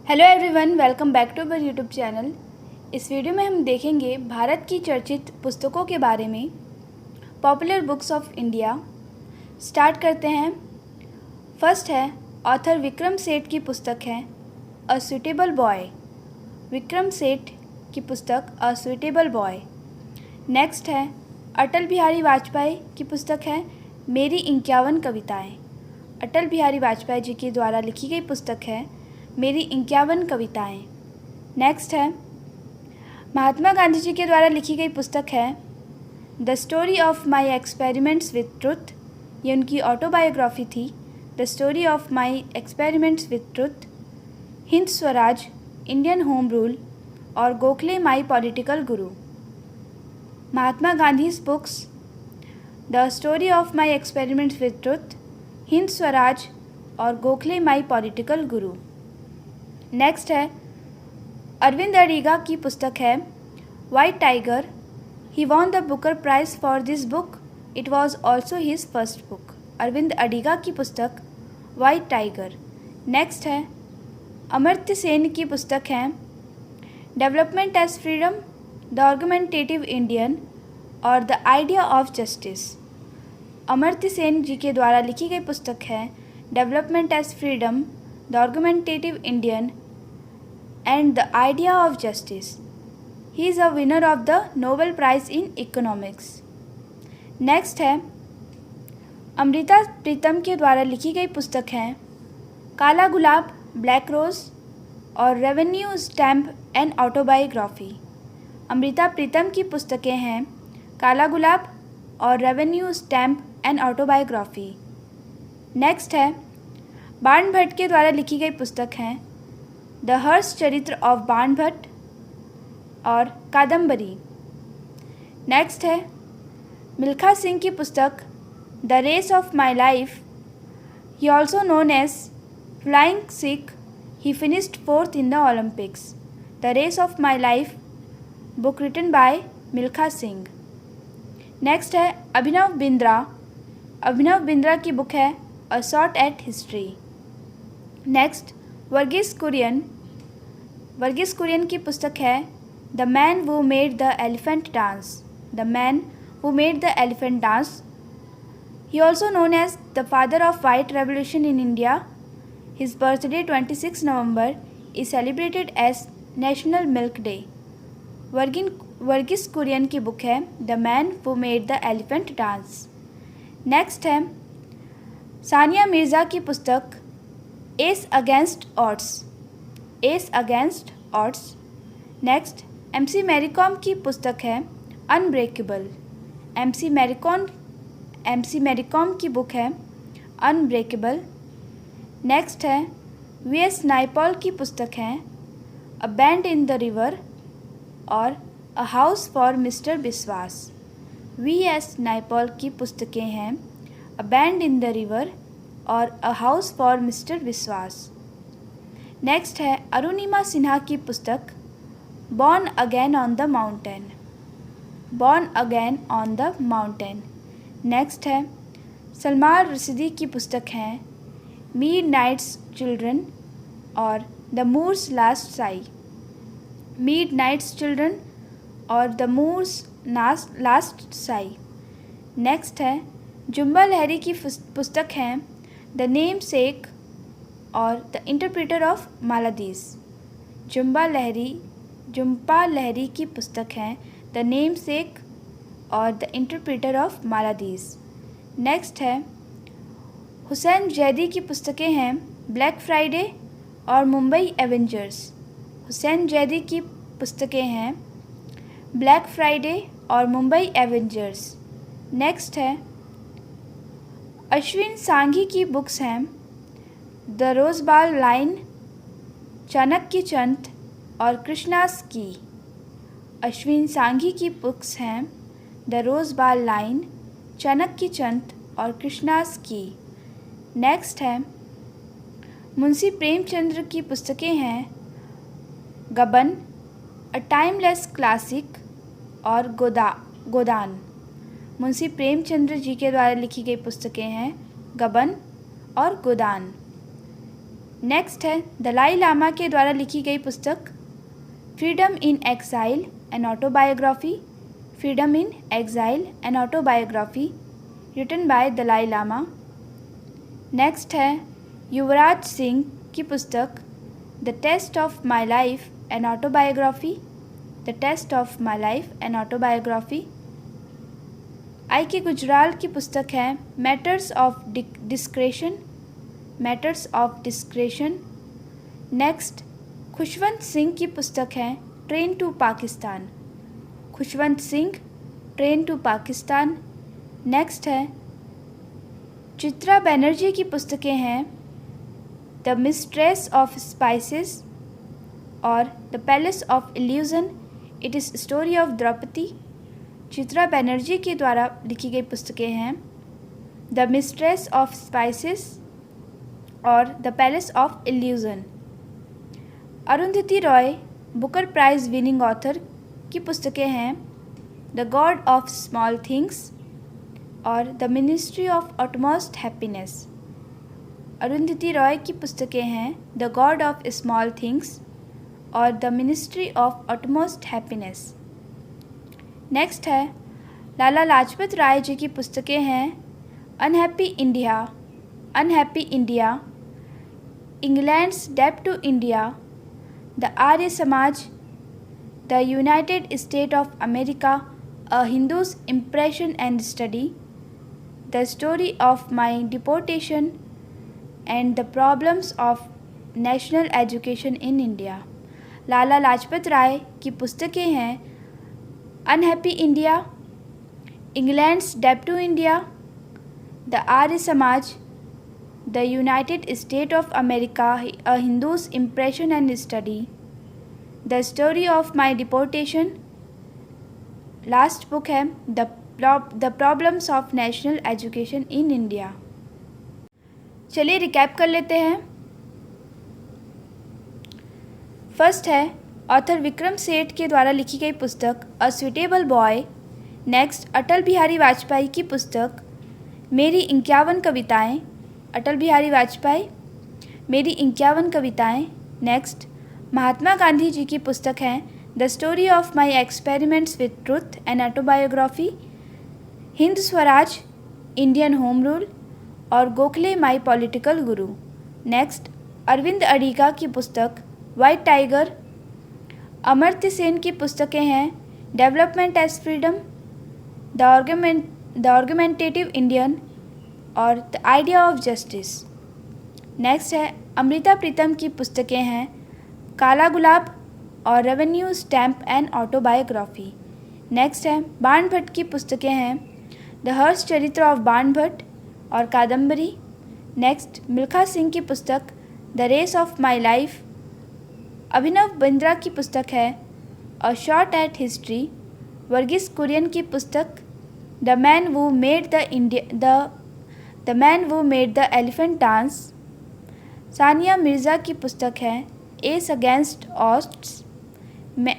Hello everyone, welcome back to our YouTube channel. इस video में हम देखेंगे भारत की चर्चित पुस्तकों के बारे में, popular books of India. Start करते हैं। फर्स्ट है, ऑथर विक्रम सेठ की पुस्तक है a suitable boy. Vikram Seth की पुस्तक अ सुटेबल बॉय। नेक्स्ट है, अटल बिहारी वाजपेयी की पुस्तक है मेरी 51 कविताएँ। अटल बिहारी वाजपेयी जी के द्वारा लिखी गई पुस्तक है मेरी 51 कविताएँ। नेक्स्ट है, महात्मा गांधी जी के द्वारा लिखी गई पुस्तक है the story of my experiments with truth. ये उनकी ऑटोबायोग्राफी थी, the story of my experiments with truth. Hind Swaraj, Indian home rule और Gokhale my political guru. Mahatma Gandhi's books, the story of my experiments with truth, Hind Swaraj और Gokhale my political guru. Next है, अरविंद अडिगा की पुस्तक है white tiger. He won the Booker prize for this book, it was also his first book. Arvind Adiga की पुस्तक white tiger. Next है, अमर्त्य सेन की पुस्तक है development as freedom, the argumentative Indian और the idea of justice. Amartya Sen ji के द्वारा लिखी गई पुस्तक है development as freedom, the argumentative Indian and the idea of justice. He is a winner of the Nobel Prize in Economics. Next है, अमृता प्रीतम के द्वारा लिखी गई पुस्तक है काला गुलाब, ब्लैक रोज और revenue stamp and autobiography. Amrita Pritam की पुस्तकें हैं काला गुलाब और revenue stamp and autobiography. Next है, बाण भट्ट के द्वारा लिखी गई पुस्तक है द हर्ष चरित्र ऑफ बाण भट्ट और कादम्बरी। नेक्स्ट है, मिल्खा सिंह की पुस्तक the race of my life. He also known as flying Sikh, he finished 4th in the Olympics. The race of my life, book written by Milkha Singh. Next है, अभिनव बिंद्रा। अभिनव बिंद्रा की बुक है a shot at history. Next, Varghese Kurien. Varghese Kurien की पुस्तक है the man who made the elephant dance. The man who made the elephant dance. He also known as the father of white revolution in India. His birthday 26 November is celebrated as national milk day. Verghese Kurien की book है the man who made the elephant dance. Next है, सानिया मिर्ज़ा की पुस्तक ace against odds. Ace against odds. Next, MC Mary Kom की पुस्तक है unbreakable. MC Mary Kom की book है अनब्रेकेबल। नेक्स्ट है, VS नायपॉल की पुस्तक है a bend in the river और a house for mister Biswas. VS Naipaul की पुस्तकें हैं a bend in the river और a house for mister Biswas. Next है, अरुणिमा सिन्हा की पुस्तक born again on the mountain. Born again on the mountain. Next है, सलमान रशीदी की पुस्तक है मिडनाइट्स चिल्ड्रन और the moor's last sigh. Midnight's children और the moor's last sigh. Next है, जुम्बा लहरी की पुस्तक है द नेम सेक और the interpreter of मालादीस। Zumba Lahiri की पुस्तक है द नेम सेक और द इंटरप्रेटर ऑफ मालादीस। नेक्स्ट है, हुसैन जैदी की पुस्तकें हैं ब्लैक फ्राइडे और मुंबई एवेंजर्स। हुसैन जैदी की पुस्तकें हैं ब्लैक फ्राइडे और मुंबई एवेंजर्स। नेक्स्ट है, अश्विन सांघी की बुक्स हैं द रोजबाल लाइन, चाणक्य चंद और कृष्णास की। अश्विन सांघी की बुक्स हैं द रोजबाल लाइन, चाणक्य चंद और कृष्णास की। नेक्स्ट है, मुंशी प्रेमचंद्र की पुस्तकें हैं गबन, अ टाइमलेस क्लासिक और गोदान। मुंशी प्रेमचंद्र जी के द्वारा लिखी गई पुस्तकें हैं गबन और गोदान। नेक्स्ट है दलाई लामा के द्वारा लिखी गई पुस्तक freedom in exile an autobiography, freedom in exile an autobiography written by Dalai Lama. Next है युवराज सिंह की पुस्तक the test of my life an autobiography, the test of my life an autobiography. I K Gujral की पुस्तक है matters of discretion, matters of discretion. Next Khushwant Singh की पुस्तक है train to Pakistan, Khushwant Singh train to Pakistan. Next है चित्रा बनर्जी की पुस्तकें हैं द मिस्ट्रेस ऑफ स्पाइसेस और the palace of illusion, it is story of Draupadi. Chitra Banerjee के द्वारा लिखी गई पुस्तकें हैं द मिस्ट्रेस ऑफ स्पाइसेस और the palace of illusion. Arundhati Roy Booker prize winning author की पुस्तकें हैं the god of small things और the ministry of utmost happiness. Arundhati Roy की पुस्तकें हैं the god of small things और the ministry of utmost happiness. Next है लाला लाजपत राय जी की पुस्तकें हैं unhappy India, unhappy India, England's डेब्ट to India, the Arya Samaj, the United State of America, a Hindu's impression and study, the story of my deportation and the problems of national education in India. Lala Lajpat Rai की पुस्तकें हैं unhappy India, England's डेब्ट to India, the Arya Samaj, the United State of America, a Hindu's impression and study, the story of my deportation. Last book है the problems of national education in India. चलिए recap कर लेते हैं। First है author Vikram Seth के द्वारा लिखी गई पुस्तक a suitable boy. Next Atal Bihari Vajpayee की पुस्तक मेरी 51 कविताएँ, अटल बिहारी वाजपेयी मेरी 51 कविताएँ। नेक्स्ट महात्मा गांधी जी की पुस्तक है the story of my experiments with truth and autobiography, Hind Swaraj, Indian home rule और Gokhale my political guru. Next Arvind Adiga की पुस्तक वाइट टाइगर। अमर्त्य सेन की पुस्तकें हैं development as freedom, the argumentative Indian और the idea of justice. Next है अमृता प्रीतम की पुस्तकें हैं काला गुलाब और revenue stamp and autobiography. Next है बाण भट्ट की पुस्तकें हैं द हर्ष चरित्र ऑफ बाण भट्ट और कादम्बरी। नेक्स्ट मिल्खा सिंह की पुस्तक the race of my life. Abhinav Bindra की पुस्तक है a shot at history. Varghese Kurien की पुस्तक the man who made the elephant dance. Sania Mirza की पुस्तक है ace against odds.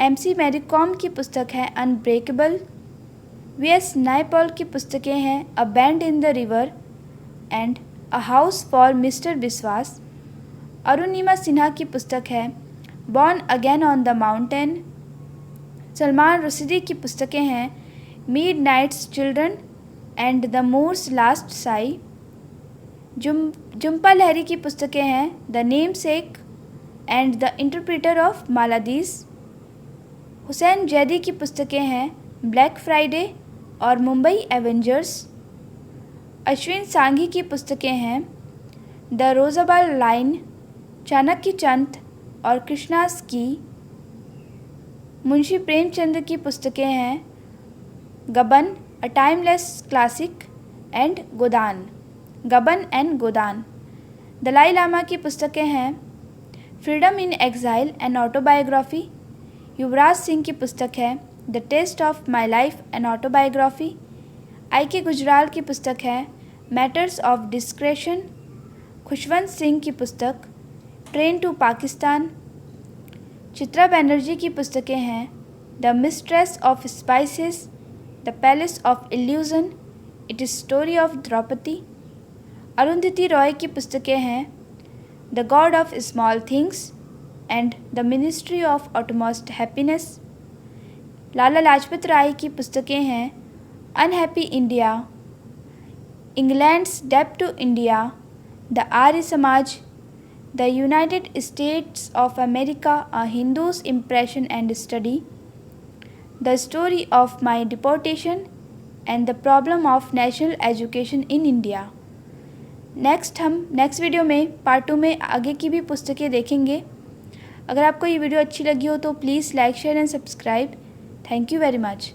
MC Mary Kom की पुस्तक है अनब्रेकेबल। VS नायपॉल की पुस्तकें हैं a bend in the river and a house for mister Biswas. Arunima Sinha की पुस्तक है born again on the mountain. Salman Rushdie की पुस्तकें हैं midnight's children and the moor's last sigh. Jhumpa Lahiri की पुस्तकें हैं the namesake and the interpreter of maladies. Hussain Zaidi की पुस्तकें हैं ब्लैक फ्राइडे और मुंबई एवेंजर्स। अश्विन सांघी की पुस्तकें हैं द रोजाबाल लाइन, चाणक्य चंद और कृष्णास की। मुंशी प्रेमचंद की पुस्तकें हैं Gaban a timeless classic and Godan, Gaban and Godan. Dalai Lama की पुस्तकें हैं freedom in exile and autobiography. Yuvraj Singh की पुस्तक है the test of my life and autobiography. I K Gujral की पुस्तक है matters of discretion. Khushwant Singh की पुस्तक ट्रेन टू पाकिस्तान। चित्रा बनर्जी की पुस्तकें हैं the mistress of spices, the palace of illusion, it is story of Draupadi. Arundhati Roy की पुस्तकें हैं the god of small things and the ministry of utmost happiness. Lala Lajpat Rai की पुस्तकें हैं अनहैप्पी इंडिया, इंग्लैंड्स डेब्ट to India, the Arya Samaj, the United States of America, a Hindu's impression and study, the story of my deportation and the problem of national education in India. हम next video में part 2 में आगे की भी पुस्तकें देखेंगे। अगर आपको ये वीडियो अच्छी लगी हो तो please like, share and subscribe. Thank you very much.